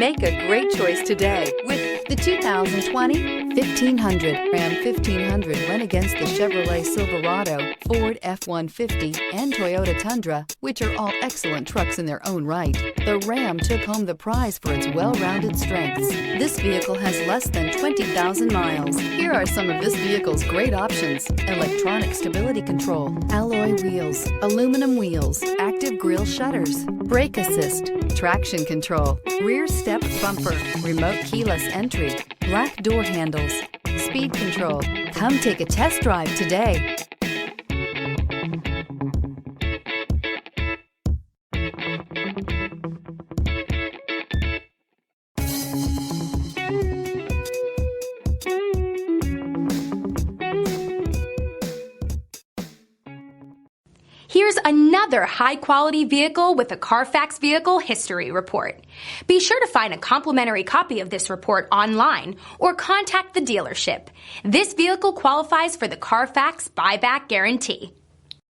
Make a great choice today with the 2020 1500. Ram 1500 went against the Chevrolet Silverado, Ford F-150, and Toyota Tundra, which are all excellent trucks in their own right. The Ram took home the prize for its well-rounded strengths. This vehicle has less than 20,000 miles. Here are some of this vehicle's great options: electronic stability control, alloy wheels, aluminum wheels, active grille shutters, brake assist, traction control, rear step bumper, remote keyless entry, black door handles, speed control. Come take a test drive today. Here's another high-quality vehicle with a CARFAX Vehicle History Report. Be sure to find a complimentary copy of this report online or contact the dealership. This vehicle qualifies for the CARFAX Buyback Guarantee.